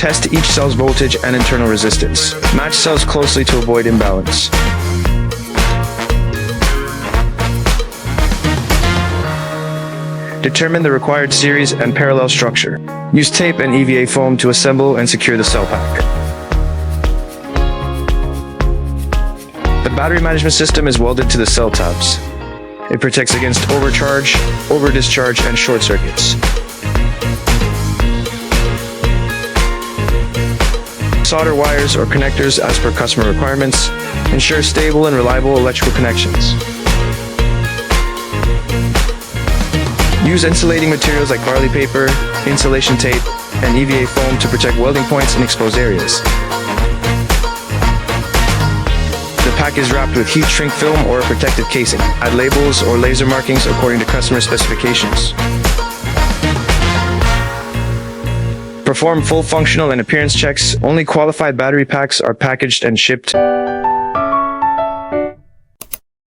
Test each cell's voltage and internal resistance. Match cells closely to avoid imbalance. Determine the required series and parallel structure. Use tape and EVA foam to assemble and secure the cell pack. The battery management system is welded to the cell tabs. It protects against overcharge, over-discharge, and short circuits. Solder wires or connectors as per customer requirements. Ensure stable and reliable electrical connections. Use insulating materials like barley paper, insulation tape, and EVA foam to protect welding points in exposed areas. The pack is wrapped with heat shrink film or a protective casing. Add labels or laser markings according to customer specifications. Perform full functional and appearance checks. Only qualified battery packs are packaged and shipped.